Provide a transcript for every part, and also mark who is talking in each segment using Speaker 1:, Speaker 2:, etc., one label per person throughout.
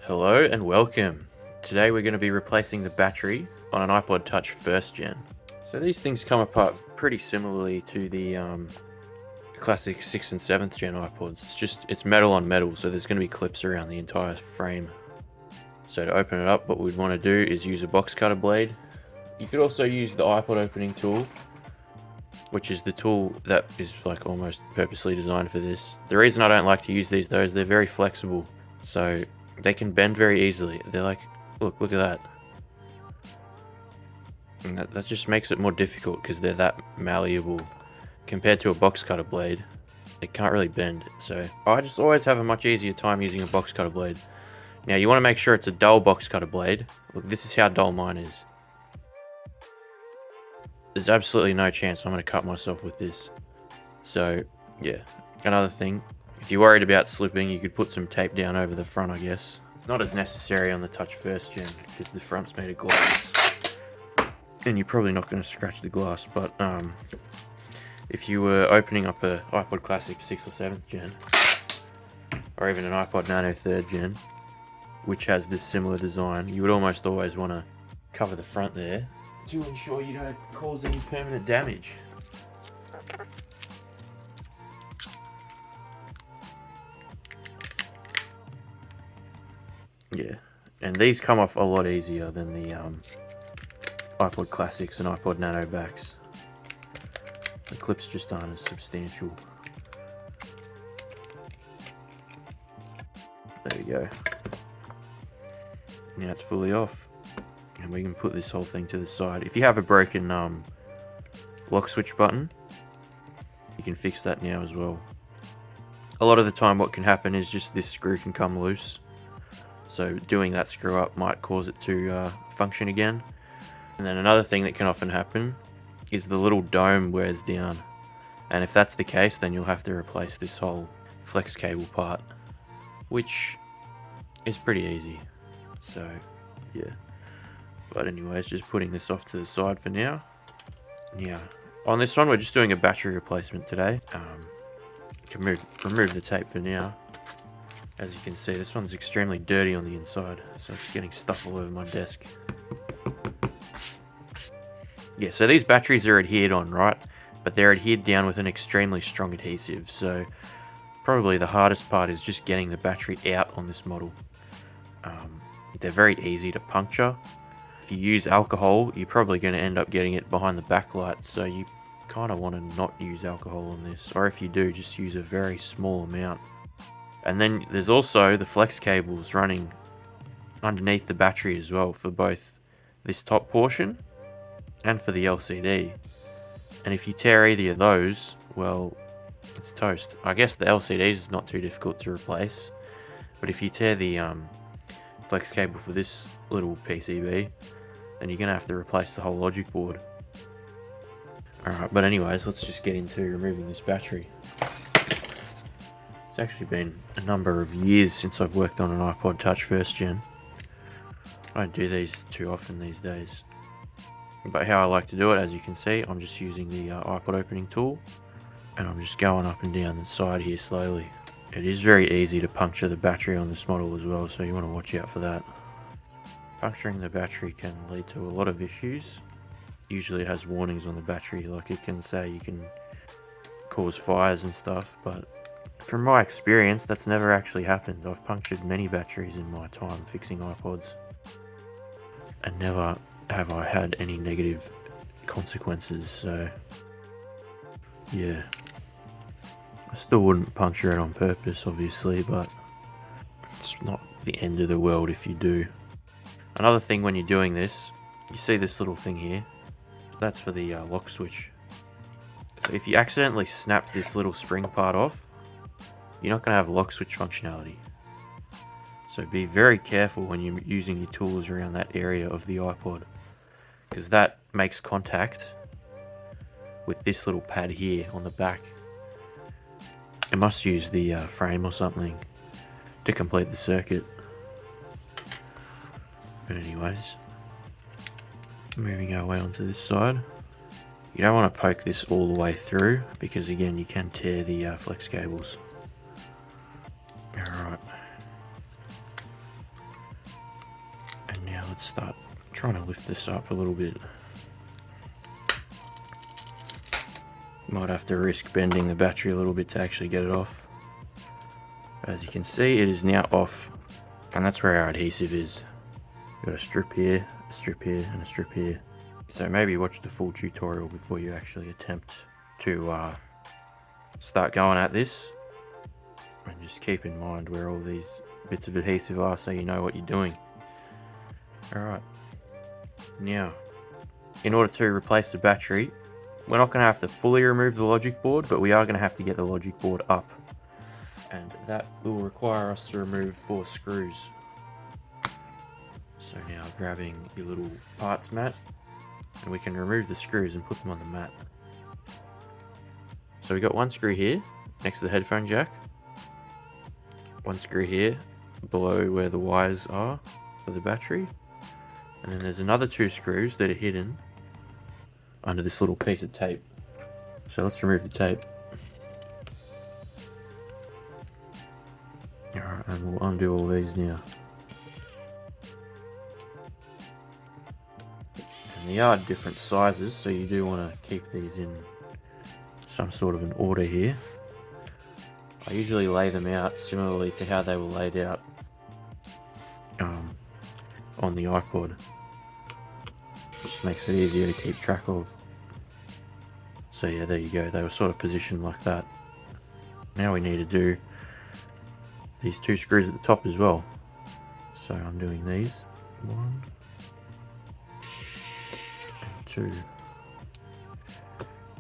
Speaker 1: Hello and welcome. Today we're going to be replacing the battery on an iPod Touch 1st Gen. So these things come apart pretty similarly to the classic 6th and 7th Gen iPods. It's metal on metal, so there's going to be clips around the entire frame. So to open it up, what we'd want to do is use a box cutter blade. You could also use the iPod opening tool, which is the tool that is like almost purposely designed for this. The reason I don't like to use these though is they're very flexible. So they can bend very easily. They're like, look at that. And that just makes it more difficult because they're that malleable. Compared to a box cutter blade, it can't really bend. So I just always have a much easier time using a box cutter blade. Now you want to make sure it's a dull box cutter blade. Look, this is how dull mine is. There's absolutely no chance I'm going to cut myself with this. So yeah, another thing. If you're worried about slipping, you could put some tape down over the front, I guess. It's not as necessary on the Touch 1st Gen because the front's made of glass. And you're probably not going to scratch the glass, but if you were opening up a iPod Classic 6th or 7th Gen, or even an iPod Nano 3rd Gen, which has this similar design, you would almost always want to cover the front there to ensure you don't cause any permanent damage. Yeah, and these come off a lot easier than the iPod Classics and iPod Nano backs. The clips just aren't as substantial. There we go. Now it's fully off. And we can put this whole thing to the side. If you have a broken lock switch button, you can fix that now as well. A lot of the time what can happen is just this screw can come loose. So doing that screw up might cause it to function again. And then another thing that can often happen is the little dome wears down. And if that's the case, then you'll have to replace this whole flex cable part, which is pretty easy. So yeah. But anyways, just putting this off to the side for now. Yeah. On this one, we're just doing a battery replacement today. Can remove the tape for now. As you can see, this one's extremely dirty on the inside, so it's getting stuff all over my desk. Yeah, so these batteries are adhered on, right? But they're adhered down with an extremely strong adhesive, so probably the hardest part is just getting the battery out on this model. They're very easy to puncture. If you use alcohol, you're probably going to end up getting it behind the backlight, so you kind of want to not use alcohol on this, or if you do, just use a very small amount. And then there's also the flex cables running underneath the battery as well for both this top portion and for the LCD. And if you tear either of those, well, it's toast. I guess the LCDs is not too difficult to replace, but if you tear the flex cable for this little PCB, then you're going to have to replace the whole logic board. Alright, but anyways, let's just get into removing this battery. It's actually been a number of years since I've worked on an iPod Touch 1st Gen. I don't do these too often these days. But how I like to do it, as you can see, I'm just using the iPod opening tool. And I'm just going up and down the side here slowly. It is very easy to puncture the battery on this model as well, so you want to watch out for that. Puncturing the battery can lead to a lot of issues. Usually it has warnings on the battery, like it can say you can cause fires and stuff, but from my experience, that's never actually happened. I've punctured many batteries in my time fixing iPods, and never have I had any negative consequences, so yeah. I still wouldn't puncture it on purpose, obviously, but it's not the end of the world if you do. Another thing when you're doing this, you see this little thing here, that's for the lock switch. So if you accidentally snap this little spring part off, you're not going to have lock switch functionality. So be very careful when you're using your tools around that area of the iPod, because that makes contact with this little pad here on the back. It must use the frame or something to complete the circuit. But anyways, moving our way onto this side. You don't want to poke this all the way through, because again you can tear the flex cables. Alright. let's start trying to lift this up a little bit. Might have to risk bending the battery a little bit to actually get it off. As you can see, it is now off, and that's where our adhesive is. Got a strip here, and a strip here. So maybe watch the full tutorial before you actually attempt to start going at this. And just keep in mind where all these bits of adhesive are so you know what you're doing. Alright, now in order to replace the battery, we're not going to have to fully remove the logic board, but we are going to have to get the logic board up, and that will require us to remove 4 screws. So now grabbing your little parts mat, and we can remove the screws and put them on the mat. So we got 1 screw here next to the headphone jack, 1 screw here below where the wires are for the battery, and then there's another 2 screws that are hidden under this little piece of tape. So let's remove the tape. Alright, and we'll undo all these now. And they are different sizes, so you do want to keep these in some sort of an order here. I usually lay them out similarly to how they were laid out on the iPod. Just makes it easier to keep track of. So yeah, there you go, they were sort of positioned like that. Now we need to do these 2 screws at the top as well. So I'm doing these, 1 and 2.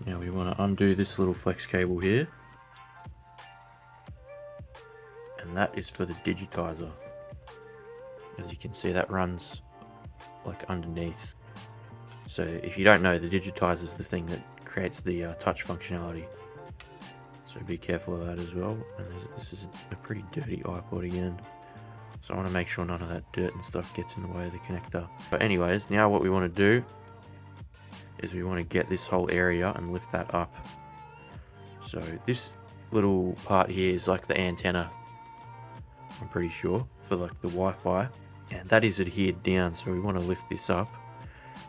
Speaker 1: Now we want to undo this little flex cable here, and that is for the digitizer. As you can see, that runs like underneath. So if you don't know, the digitizer is the thing that creates the touch functionality. So be careful of that as well. And this is a pretty dirty iPod again. So I want to make sure none of that dirt and stuff gets in the way of the connector. But anyways, now what we want to do is we want to get this whole area and lift that up. So this little part here is like the antenna, I'm pretty sure, for like the Wi-Fi. And that is adhered down, so we want to lift this up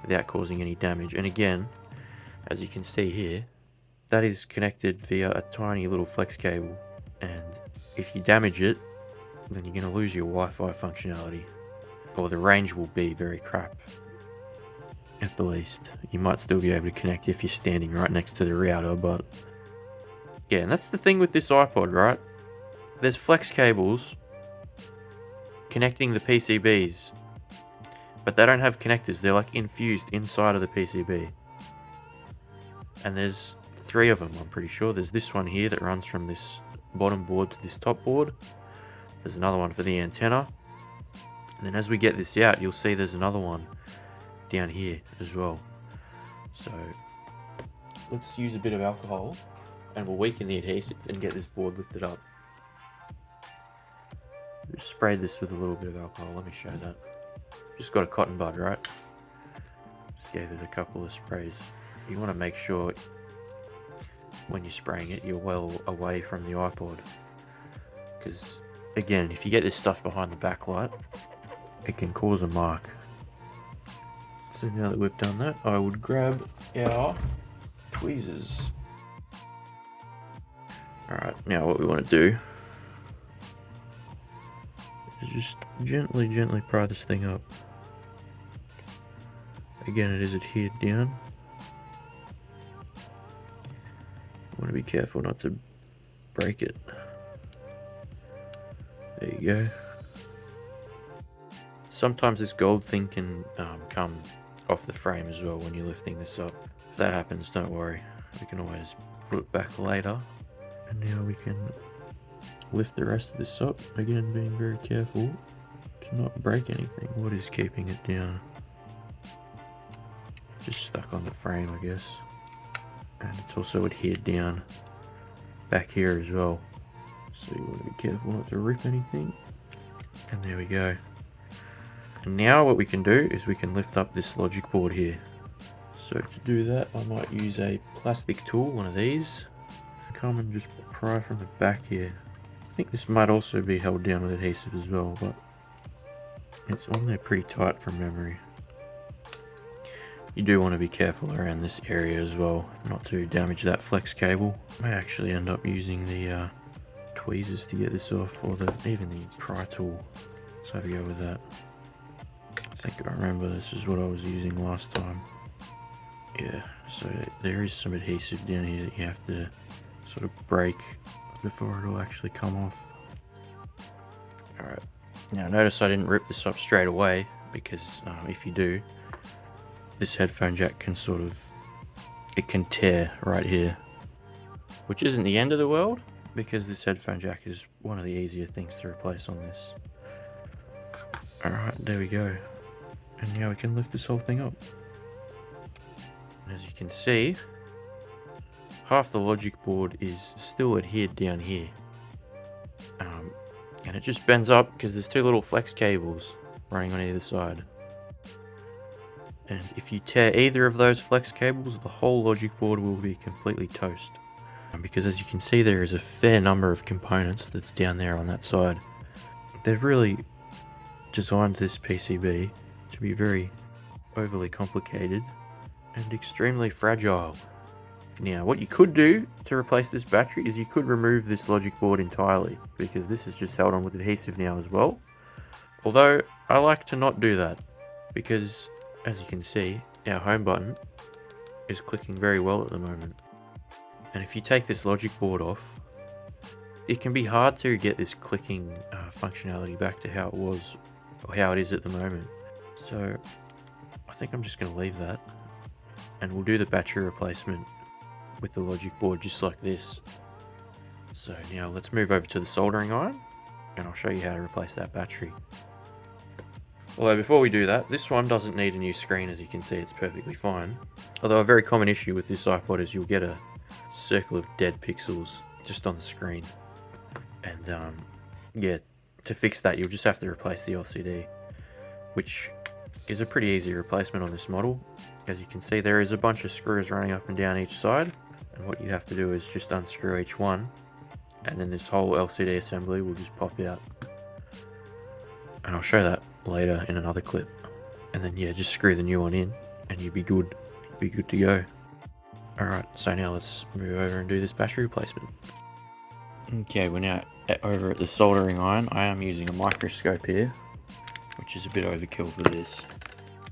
Speaker 1: without causing any damage. And again, as you can see here, that is connected via a tiny little flex cable, and if you damage it, then you're going to lose your Wi-Fi functionality, or the range will be very crap at the least. You might still be able to connect if you're standing right next to the router, but yeah, and that's the thing with this iPod, right? There's flex cables connecting the PCBs, but they don't have connectors. They're like infused inside of the PCB. And there's 3 of them, I'm pretty sure. There's this one here that runs from this bottom board to this top board. There's another one for the antenna. And then as we get this out, you'll see there's another one down here as well. So let's use a bit of alcohol and we'll weaken the adhesive and get this board lifted up. Just spray this with a little bit of alcohol. Let me show that. Just got a cotton bud, right? Just gave it a couple of sprays. You want to make sure when you're spraying it, you're well away from the iPod. Because, again, if you get this stuff behind the backlight, it can cause a mark. So now that we've done that, I would grab our tweezers. Alright, now what we want to do is just gently pry this thing up. Again, it is adhered down. I want to be careful not to break it. There you go. Sometimes this gold thing can come off the frame as well when you're lifting this up. If that happens, don't worry. We can always put it back later. And now we can lift the rest of this up. Again, being very careful to not break anything. What is keeping it down? Just stuck on the frame, I guess. And it's also adhered down back here as well. So you want to be careful not to rip anything. And there we go. And now what we can do is we can lift up this logic board here. So to do that, I might use a plastic tool, one of these. Come and just pry from the back here. I think this might also be held down with adhesive as well, but It's on there pretty tight from memory. You do want to be careful around this area as well, not to damage that flex cable. I may actually end up using the tweezers to get this off, or even the pry tool. Let's have a go with that. I think I remember this is what I was using last time. Yeah, so there is some adhesive down here that you have to sort of break before it'll actually come off. Alright, now notice I didn't rip this up straight away, because if you do, this headphone jack can it can tear right here, which isn't the end of the world, because this headphone jack is one of the easier things to replace on this. Alright, there we go. And now we can lift this whole thing up. And as you can see, half the logic board is still adhered down here. And it just bends up because there's two little flex cables running on either side. And if you tear either of those flex cables, the whole logic board will be completely toast. Because as you can see, there is a fair number of components that's down there on that side. They've really designed this PCB to be very overly complicated and extremely fragile. Now, what you could do to replace this battery is you could remove this logic board entirely, because this is just held on with adhesive now as well. Although, I like to not do that, because as you can see, our home button is clicking very well at the moment. And if you take this logic board off, it can be hard to get this clicking functionality back to how it was, or how it is at the moment. So, I think I'm just going to leave that, and we'll do the battery replacement with the logic board just like this. So now let's move over to the soldering iron, and I'll show you how to replace that battery. Although before we do that, this one doesn't need a new screen. As you can see, it's perfectly fine. Although a very common issue with this iPod is you'll get a circle of dead pixels just on the screen. And yeah, to fix that you'll just have to replace the LCD, which is a pretty easy replacement on this model. As you can see, there is a bunch of screws running up and down each side, and what you have to do is just unscrew each one, and then this whole LCD assembly will just pop out. And I'll show that later in another clip. And then yeah, just screw the new one in and you'll be good. You'll be good to go. Alright, so now let's move over and do this battery replacement. Okay, we're now over at the soldering iron. I am using a microscope here, which is a bit overkill for this.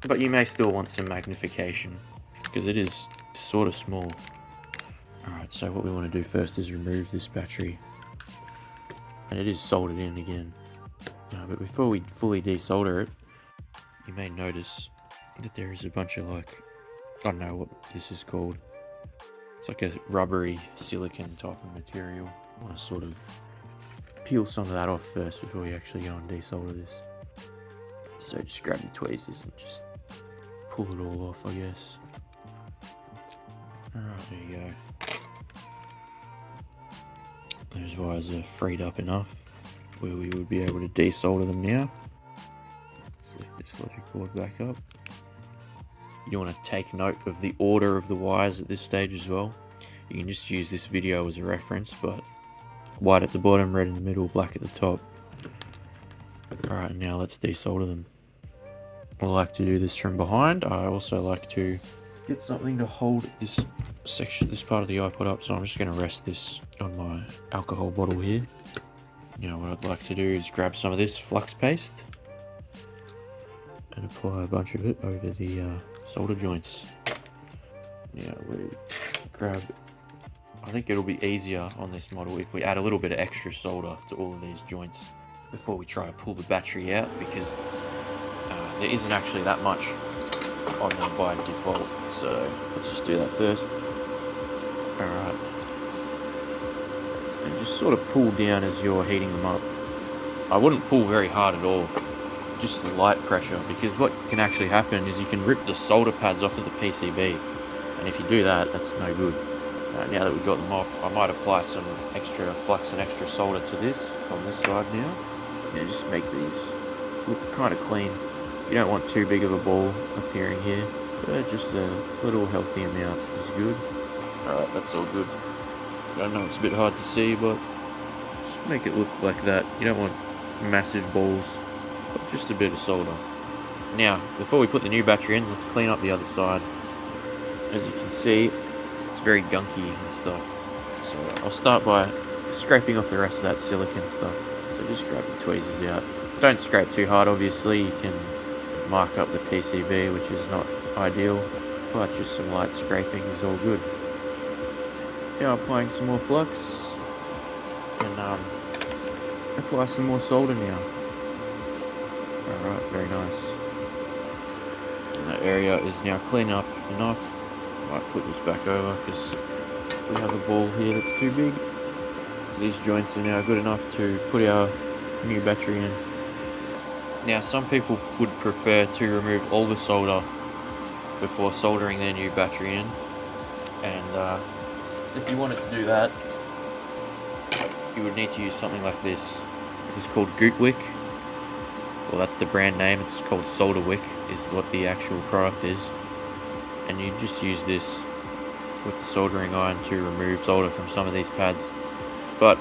Speaker 1: But you may still want some magnification, because it is sort of small. Alright, so what we want to do first is remove this battery. And it is soldered in again. But before we fully desolder it, you may notice that there is a bunch of I don't know what this is called. It's like a rubbery silicon type of material. I want to sort of peel some of that off first before we actually go and desolder this. So just grab your tweezers and just pull it all off, I guess. Alright, there you go. Those wires are freed up enough where we would be able to desolder them now. Let's lift this logic board back up. You do want to take note of the order of the wires at this stage as well. You can just use this video as a reference, but white at the bottom, red in the middle, black at the top. Alright, now let's desolder them. I like to do this from behind. I also like to get something to hold this section, this part of the iPod up, so I'm just going to rest this on my alcohol bottle here. Now what I'd like to do is grab some of this flux paste and apply a bunch of it over the solder joints. Now we grab, I think it'll be easier on this model if we add a little bit of extra solder to all of these joints before we try to pull the battery out, because there isn't actually that much on them by default. So let's just do that first. Alright. And just sort of pull down as you're heating them up. I wouldn't pull very hard at all, just light pressure, because what can actually happen is you can rip the solder pads off of the PCB, and if you do that, that's no good. Now that we've got them off, I might apply some extra flux and extra solder to this on this side now. Yeah, just make these look kind of clean. You don't want too big of a ball appearing here, but just a little healthy amount is good. Alright, that's all good. I know it's a bit hard to see, but just make it look like that. You don't want massive balls. just a bit of solder. Now, before we put the new battery in, let's clean up the other side. As you can see, it's very gunky and stuff. So I'll start by scraping off the rest of that silicone stuff. So just grab the tweezers out. Don't scrape too hard, obviously. You can mark up the PCB, which is not ideal, but just some light scraping is all good. Now applying some more flux and apply some more solder now. Alright, very nice. And that area is now clean up enough. Might flip this back over because we have a ball here that's too big. These joints are now good enough to put our new battery in. Now some people would prefer to remove all the solder before soldering their new battery in, and if you wanted to do that, you would need to use something like this. This is called Gootwick. Well, that's the brand name. It's called Solderwick is what the actual product is, and you just use this with the soldering iron to remove solder from some of these pads, but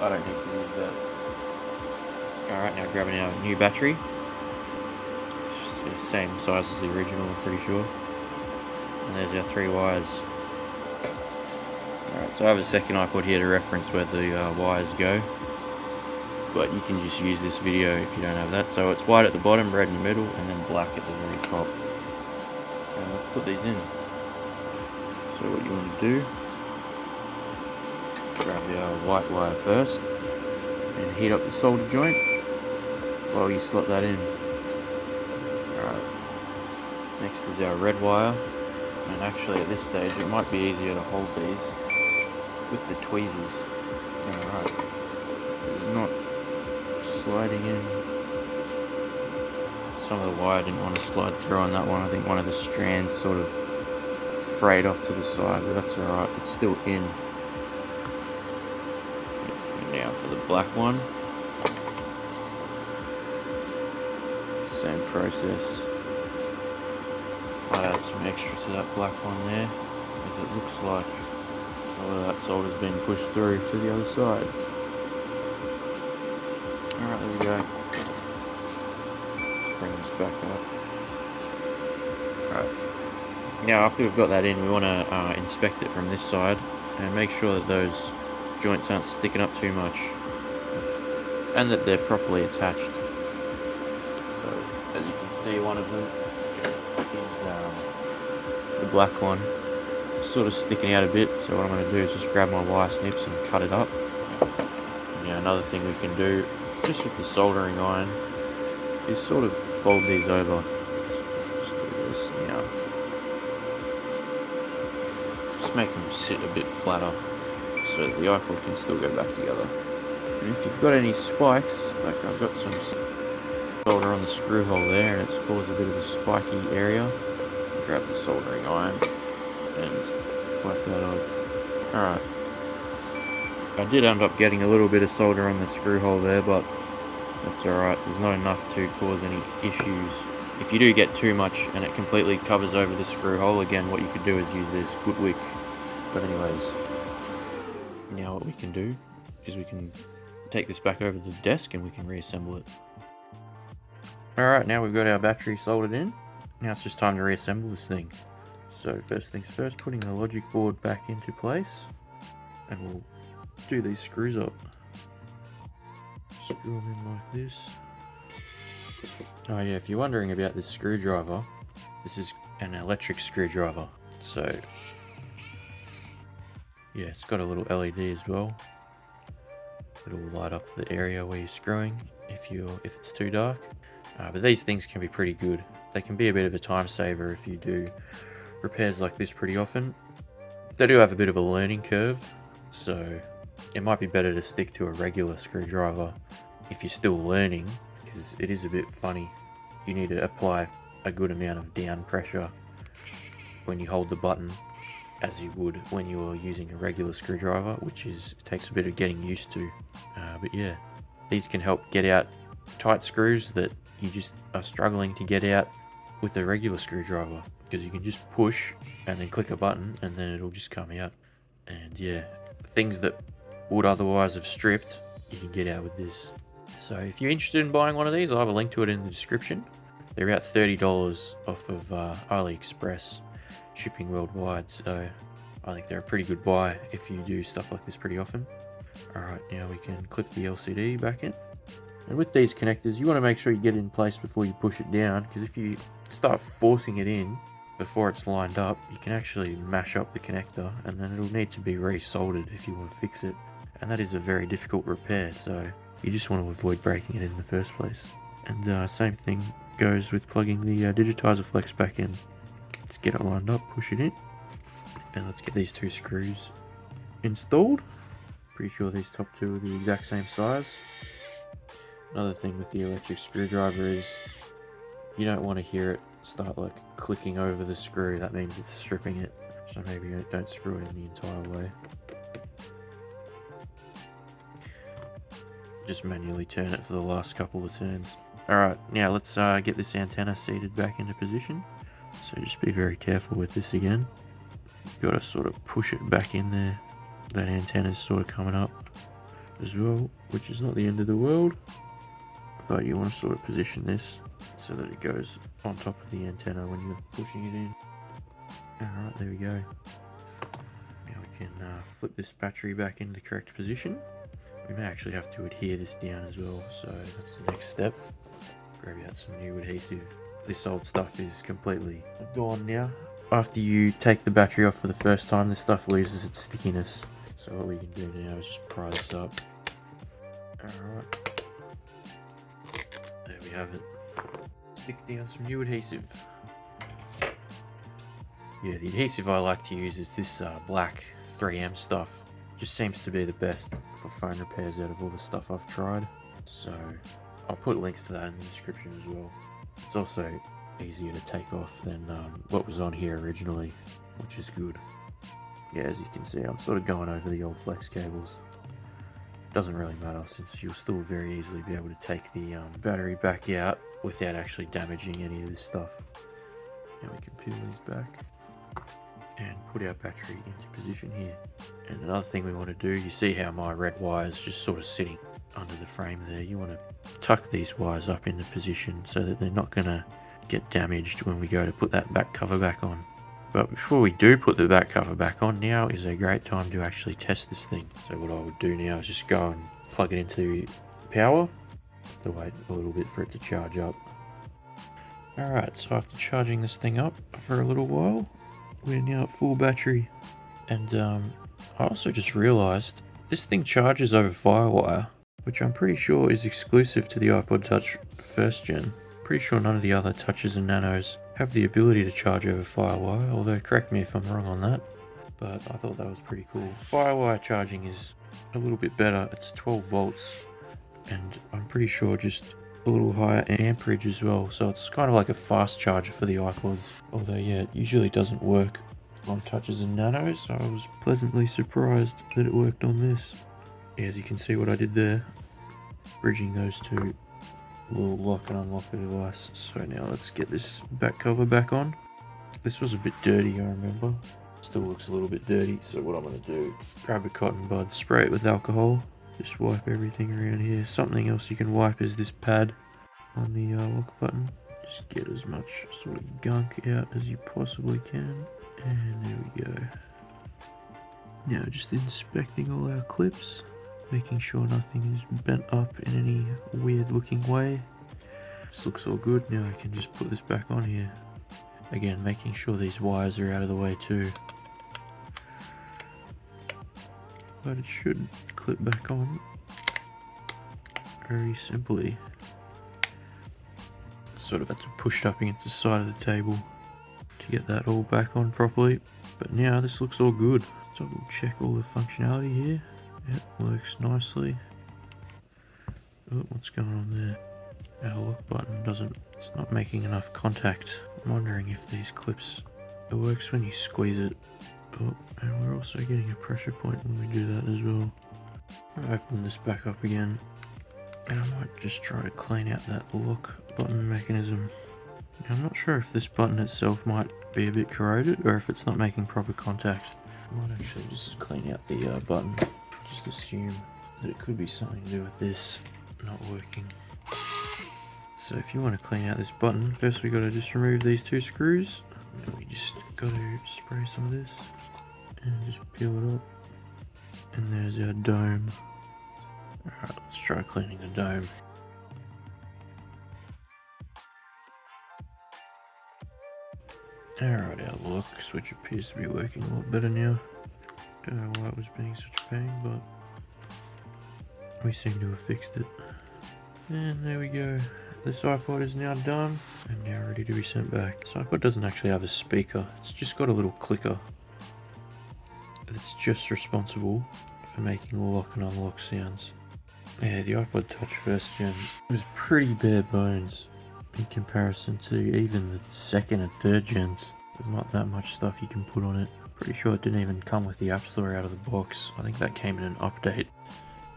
Speaker 1: I don't need to use that. Alright, now grabbing our new battery. It's the same size as the original, I'm pretty sure. And there's our 3 wires. Alright, so I have a second iPod here to reference where the wires go. But you can just use this video if you don't have that. So it's white at the bottom, red in the middle, and then black at the very top. And let's put these in. So what you want to do, grab our white wire first, and heat up the solder joint while you slot that in. Alright, next is our red wire, and actually at this stage it might be easier to hold these with the tweezers. Alright, it's not sliding in. Some of the wire didn't want to slide through on that one. I think one of the strands sort of frayed off to the side, but that's alright, it's still in. And now for the black one. Same process. I'll add some extra to that black one there, as it looks like a lot of that solder's been pushed through to the other side. Alright, there we go. Bring this back up. Alright. Now after we've got that in, we want to inspect it from this side and make sure that those joints aren't sticking up too much and that they're properly attached. So as you can see, one of them is the black one, sort of sticking out a bit. So what I'm going to do is just grab my wire snips and cut it up. Now another thing we can do, just with the soldering iron, is sort of fold these over. Just do this now. Just make them sit a bit flatter so that the iPod can still go back together. And if you've got any spikes, like I've got some solder on the screw hole there and it's caused a bit of a spiky area, grab the soldering iron and wipe that off. Alright. I did end up getting a little bit of solder on the screw hole there, but that's alright. There's not enough to cause any issues. If you do get too much and it completely covers over the screw hole, again, what you could do is use this Gootwick. But anyways, now what we can do is we can take this back over to the desk and we can reassemble it. Alright, now we've got our battery soldered in. Now it's just time to reassemble this thing. So first things first, putting the logic board back into place, and we'll do these screws up. Screw them in like this. Oh yeah, if you're wondering about this screwdriver, this is an electric screwdriver. So yeah, it's got a little LED as well. It'll light up the area where you're screwing if it's too dark. But these things can be pretty good. They can be a bit of a time saver if you do repairs like this pretty often. They do have a bit of a learning curve, so it might be better to stick to a regular screwdriver if you're still learning, because it is a bit funny. You need to apply a good amount of down pressure when you hold the button, as you would when you are using a regular screwdriver, which takes a bit of getting used to. But yeah, these can help get out tight screws that you just are struggling to get out with a regular screwdriver, because you can just push and then click a button and then it'll just come out. And yeah, things that would otherwise have stripped, you can get out with this. So if you're interested in buying one of these, I'll have a link to it in the description. They're about $30 off of AliExpress, shipping worldwide, so I think they're a pretty good buy if you do stuff like this pretty often. Alright, now we can clip the LCD back in. And with these connectors, you want to make sure you get it in place before you push it down, because if you start forcing it in before it's lined up, you can actually mash up the connector, and then it'll need to be resoldered if you want to fix it. And that is a very difficult repair, so you just want to avoid breaking it in the first place. And same thing goes with plugging the digitizer flex back in. Let's get it lined up, push it in, and let's get these two screws installed. Pretty sure these top two are the exact same size. Another thing with the electric screwdriver is you don't want to hear it start like clicking over the screw. That means it's stripping it, so maybe don't screw it in the entire way. Just manually turn it for the last couple of turns. Alright, now let's get this antenna seated back into position. So just be very careful with this again. You've got to sort of push it back in there. That antenna's sort of coming up as well, which is not the end of the world. But you want to sort of position this so that it goes on top of the antenna when you're pushing it in. Alright, there we go. Now we can flip this battery back into the correct position. We may actually have to adhere this down as well, so that's the next step. Grab out some new adhesive. This old stuff is completely gone now. After you take the battery off for the first time, this stuff loses its stickiness. So what we can do now is just pry this up. Alright. There we have it. Stick down some new adhesive. Yeah, the adhesive I like to use is this black 3M stuff. Just seems to be the best for phone repairs out of all the stuff I've tried. So I'll put links to that in the description as well. It's also easier to take off than what was on here originally, which is good. Yeah, as you can see, I'm sort of going over the old flex cables. Doesn't really matter, since you'll still very easily be able to take the battery back out without actually damaging any of this stuff. Now we can peel these back and put our battery into position here. And another thing we want to do, you see how my red wire is just sort of sitting under the frame there. You want to tuck these wires up into position so that they're not going to get damaged when we go to put that back cover back on. But before we do put the back cover back on, now is a great time to actually test this thing. So what I would do now is just go and plug it into power. Have to wait a little bit for it to charge up. Alright, so after charging this thing up for a little while, we're now at full battery. And I also just realised this thing charges over Firewire, which I'm pretty sure is exclusive to the iPod Touch 1st gen. Pretty sure none of the other Touches and Nanos have the ability to charge over Firewire, although correct me if I'm wrong on that. But I thought that was pretty cool. Firewire charging is a little bit better. It's 12 volts, and I'm pretty sure just a little higher amperage as well, so it's kind of like a fast charger for the iPods. Although yeah, it usually doesn't work on Touches and Nanos, so I was pleasantly surprised that it worked on this. Yeah, as you can see what I did there, bridging those two little lock and unlock the device. So now let's get this back cover back on. This was a bit dirty, I remember. Still looks a little bit dirty, so what I'm going to do, grab a cotton bud, spray it with alcohol, just wipe everything around here. Something else you can wipe is this pad on the lock button. Just get as much sort of gunk out as you possibly can. And there we go. Now just inspecting all our clips, making sure nothing is bent up in any weird looking way. This looks all good. Now I can just put this back on here. Again, making sure these wires are out of the way too. But it should clip back on very simply. Sort of had to push it up against the side of the table to get that all back on properly. But now this looks all good. Let's double check all the functionality here. Yep, works nicely. Oh, what's going on there? Our lock button it's not making enough contact. I'm wondering if these clips, it works when you squeeze it. Oh, and we're also getting a pressure point when we do that as well. I'll open this back up again, and I might just try to clean out that lock button mechanism. Now, I'm not sure if this button itself might be a bit corroded or if it's not making proper contact. I might actually just clean out the button. Just assume that it could be something to do with this. not working. So if you want to clean out this button, first we got to just remove these 2 screws. Then we just got to spray some of this and just peel it up. And there's our dome. Alright, let's try cleaning the dome. Alright, our lock switch appears to be working a lot better now. Don't know why it was being such a pain, but we seem to have fixed it. And there we go. This iPod is now done and now ready to be sent back. This iPod doesn't actually have a speaker, it's just got a little clicker. It's just responsible for making lock and unlock sounds. Yeah, the iPod Touch 1st Gen was pretty bare bones in comparison to even the 2nd and 3rd gens. There's not that much stuff you can put on it. Pretty sure it didn't even come with the App Store out of the box. I think that came in an update.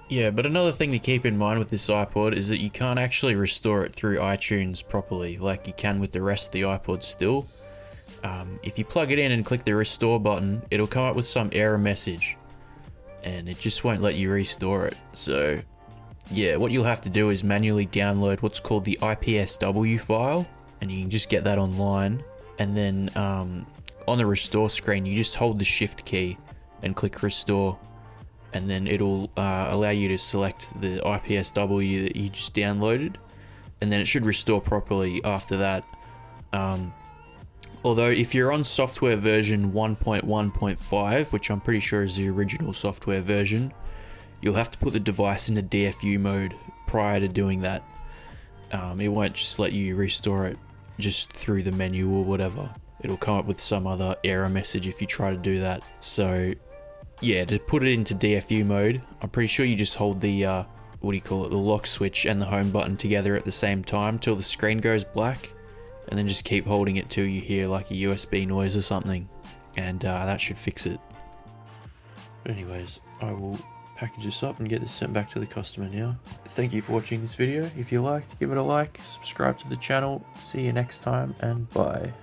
Speaker 1: Yeah, but another thing to keep in mind with this iPod is that you can't actually restore it through iTunes properly like you can with the rest of the iPod still. If you plug it in and click the restore button, it'll come up with some error message and it just won't let you restore it. So yeah, what you'll have to do is manually download what's called the IPSW file, and you can just get that online. And then on the restore screen, you just hold the shift key and click restore, and then it'll allow you to select the IPSW that you just downloaded, and then it should restore properly after that. Although if you're on software version 1.1.5, which I'm pretty sure is the original software version, you'll have to put the device into DFU mode prior to doing that. It won't just let you restore it just through the menu or whatever. It'll come up with some other error message if you try to do that. So yeah, to put it into DFU mode, I'm pretty sure you just hold the, the lock switch and the home button together at the same time till the screen goes black, and then just keep holding it till you hear like a USB noise or something, and that should fix it. But anyways, I will package this up and get this sent back to the customer now. Thank you for watching this video. If you liked, give it a like, subscribe to the channel. See you next time, and bye.